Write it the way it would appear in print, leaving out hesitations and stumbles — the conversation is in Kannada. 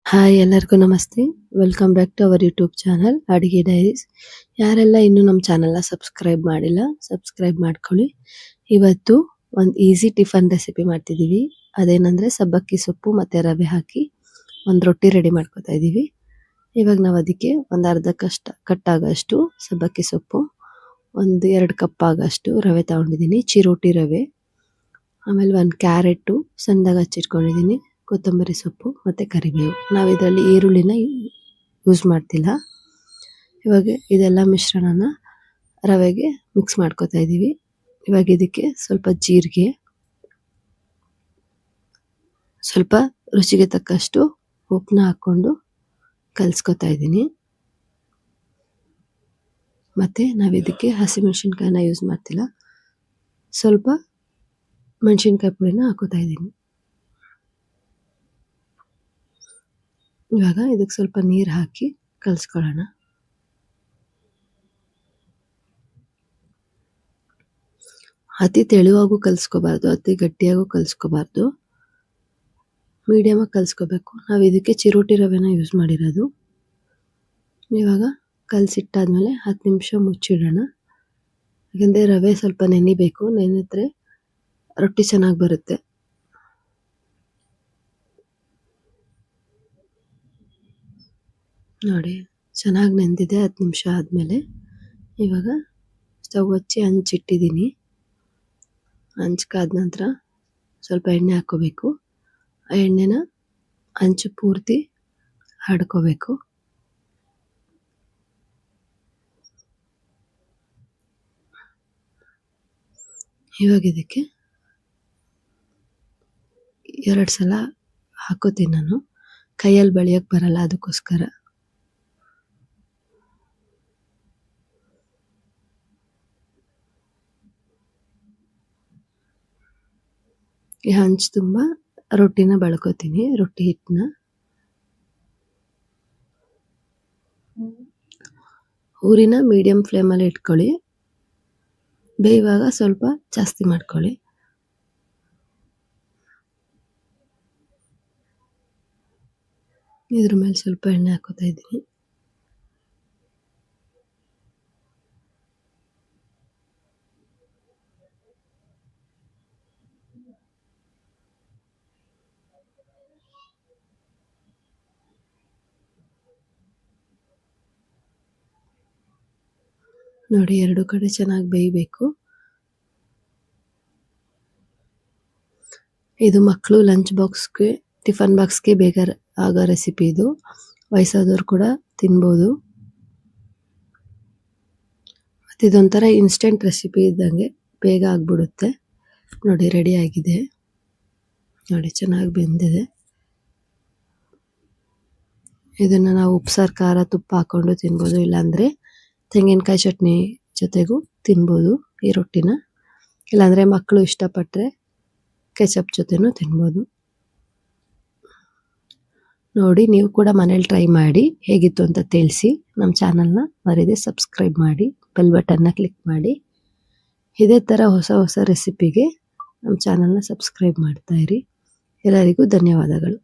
ಹಾಯ್ ಎಲ್ಲರಿಗೂ ನಮಸ್ತೆ. Welcome back to our YouTube channel Adige Diaries. ಯಾರೆಲ್ಲ ಇನ್ನೂ ನಮ್ಮ ಚಾನಲ್ನ ಸಬ್ಸ್ಕ್ರೈಬ್ ಮಾಡಿಲ್ಲ ಸಬ್ಸ್ಕ್ರೈಬ್ ಮಾಡ್ಕೊಳ್ಳಿ. ಇವತ್ತು ಒಂದು ಈಸಿ ಟಿಫನ್ ರೆಸಿಪಿ ಮಾಡ್ತಿದ್ದೀವಿ. ಅದೇನಂದರೆ ಸಬ್ಬಕ್ಕಿ ಸೊಪ್ಪು ಮತ್ತು ರವೆ ಹಾಕಿ ಒಂದು ರೊಟ್ಟಿ ರೆಡಿ ಮಾಡ್ಕೊತಾ ಇದ್ದೀವಿ. ಇವಾಗ ನಾವು ಅದಕ್ಕೆ ಒಂದು ಅರ್ಧ ಕಟ್ಟಾಗಷ್ಟು ಸಬ್ಬಕ್ಕಿ ಸೊಪ್ಪು, ಒಂದು 2 ಕಪ್ ಆಗಷ್ಟು ರವೆ ತಗೊಂಡಿದ್ದೀನಿ, ಚಿರೋಟಿ ರವೆ. ಆಮೇಲೆ 1 ಕ್ಯಾರೆಟು ಸಣ್ಣದಾಗಿ ಹಚ್ಚಿಟ್ಕೊಂಡಿದ್ದೀನಿ, ಕೊತ್ತಂಬರಿ ಸೊಪ್ಪು ಮತ್ತು ಕರಿಬೇವು. ನಾವು ಇದರಲ್ಲಿ ಈರುಳ್ಳಿನ ಯೂಸ್ ಮಾಡ್ತಿಲ್ಲ. ಇವಾಗ ಇದೆಲ್ಲ ಮಿಶ್ರಣನ ರವೆಗೆ ಮಿಕ್ಸ್ ಮಾಡ್ಕೊತಾ ಇದ್ದೀವಿ. ಇವಾಗ ಇದಕ್ಕೆ ಸ್ವಲ್ಪ ಜೀರಿಗೆ, ಸ್ವಲ್ಪ ರುಚಿಗೆ ತಕ್ಕಷ್ಟು ಉಪ್ಪನ್ನ ಹಾಕ್ಕೊಂಡು ಕಲಿಸ್ಕೊತಾ ಇದ್ದೀನಿ. ಮತ್ತು ನಾವು ಇದಕ್ಕೆ ಹಸಿಮೆಣಸಿನ್ಕಾಯಿನ ಯೂಸ್ ಮಾಡ್ತಿಲ್ಲ, ಸ್ವಲ್ಪ ಮೆಣಸಿನ್ಕಾಯಿ ಪುಡಿನ ಹಾಕೋತಾ ಇದ್ದೀನಿ. ಇವಾಗ ಇದಕ್ಕೆ ಸ್ವಲ್ಪ ನೀರು ಹಾಕಿ ಕಲಿಸ್ಕೊಳ್ಳೋಣ. ಅತಿ ತೆಳುವಾಗೂ ಕಲಿಸ್ಕೋಬಾರ್ದು, ಅತಿ ಗಟ್ಟಿಯಾಗೂ ಕಲಿಸ್ಕೋಬಾರ್ದು, ಮೀಡಿಯಮಾಗಿ ಕಲಿಸ್ಕೋಬೇಕು. ನಾವು ಇದಕ್ಕೆ ಚಿರೋಟಿ ರವೆನ ಯೂಸ್ ಮಾಡಿರೋದು. ಇವಾಗ ಕಲಸಿಟ್ಟಾದ್ಮೇಲೆ 10 ನಿಮಿಷ ಮುಚ್ಚಿಡೋಣ. ಯಾಕಂದರೆ ರವೆ ಸ್ವಲ್ಪ ನೆನಿಬೇಕು, ನೆನೆದ್ರೆ ರೊಟ್ಟಿ ಚೆನ್ನಾಗಿ ಬರುತ್ತೆ. ನೋಡಿ ಚೆನ್ನಾಗಿ ನೆಂದಿದೆ. 10 ನಿಮಿಷ ಆದಮೇಲೆ ಇವಾಗ ಸ್ಟವ್ ಹಚ್ಚಿ ಹಂಚಿಟ್ಟಿದ್ದೀನಿ. ಹಂಚ್ಕಾದ ನಂತರ ಸ್ವಲ್ಪ ಎಣ್ಣೆ ಹಾಕ್ಕೋಬೇಕು. ಆ ಎಣ್ಣೆನ ಹಂಚು ಪೂರ್ತಿ ಹಡ್ಕೋಬೇಕು. ಇವಾಗ ಇದಕ್ಕೆ 2 ಸಲ ಹಾಕೋತೀನಿ ನಾನು, ಕೈಯಲ್ಲಿ ಬಳಿಯೋಕ್ಕೆ ಬರಲ್ಲ, ಅದಕ್ಕೋಸ್ಕರ. ಈ ಹಂಚು ತುಂಬ ರೊಟ್ಟಿನ ಬಳ್ಕೋತೀನಿ, ರೊಟ್ಟಿ ಹಿಟ್ಟನ್ನ. ಊರಿನ ಮೀಡಿಯಂ ಫ್ಲೇಮಲ್ಲಿ ಇಟ್ಕೊಳ್ಳಿ, ಬೇಯುವಾಗ ಸ್ವಲ್ಪ ಜಾಸ್ತಿ ಮಾಡ್ಕೊಳ್ಳಿ. ಇದ್ರ ಮೇಲೆ ಸ್ವಲ್ಪ ಎಣ್ಣೆ ಹಾಕೋತಾ ಇದ್ದೀನಿ. ನೋಡಿ 2 ಕಡೆ ಚೆನ್ನಾಗಿ ಬೇಯಬೇಕು. ಇದು ಮಕ್ಕಳು ಲಂಚ್ ಬಾಕ್ಸ್ಗೆ, ಟಿಫನ್ ಬಾಕ್ಸ್ಗೆ ಬೇಗ ಆಗೋ ರೆಸಿಪಿ ಇದು. ವಯಸ್ಸಾದವ್ರು ಕೂಡ ತಿನ್ಬೋದು. ಮತ್ತು ಇದೊಂಥರ ಇನ್ಸ್ಟೆಂಟ್ ರೆಸಿಪಿ ಇದ್ದಂಗೆ, ಬೇಗ ಆಗಿಬಿಡುತ್ತೆ. ನೋಡಿ ರೆಡಿ ಆಗಿದೆ. ನೋಡಿ ಚೆನ್ನಾಗಿ ಬೆಂದಿದೆ. ಇದನ್ನು ನಾವು ಉಪ್ಸಾರು, ಖಾರ, ತುಪ್ಪ ಹಾಕ್ಕೊಂಡು ತಿನ್ಬೋದು, ಇಲ್ಲಾಂದರೆ ತೆಂಗಿನಕಾಯಿ ಚಟ್ನಿ ಜೊತೆಗೂ ತಿನ್ಬೋದು ಈ ರೊಟ್ಟಿನ. ಇಲ್ಲಾಂದರೆ ಮಕ್ಕಳು ಇಷ್ಟಪಟ್ಟರೆ ಕೆಚಪ್ ಜೊತೆನೂ ತಿನ್ಬೋದು. ನೋಡಿ ನೀವು ಕೂಡ ಮನೇಲಿ ಟ್ರೈ ಮಾಡಿ, ಹೇಗಿತ್ತು ಅಂತ ತಿಳಿಸಿ. ನಮ್ಮ ಚಾನಲ್ನ ಮರೀದೆ ಸಬ್ಸ್ಕ್ರೈಬ್ ಮಾಡಿ, ಬೆಲ್ ಬಟನ್ನ ಕ್ಲಿಕ್ ಮಾಡಿ. ಇದೇ ಥರ ಹೊಸ ಹೊಸ ರೆಸಿಪಿಗೆ ನಮ್ಮ ಚಾನಲ್ನ ಸಬ್ಸ್ಕ್ರೈಬ್ ಮಾಡ್ತಾಯಿರಿ. ಎಲ್ಲರಿಗೂ ಧನ್ಯವಾದಗಳು.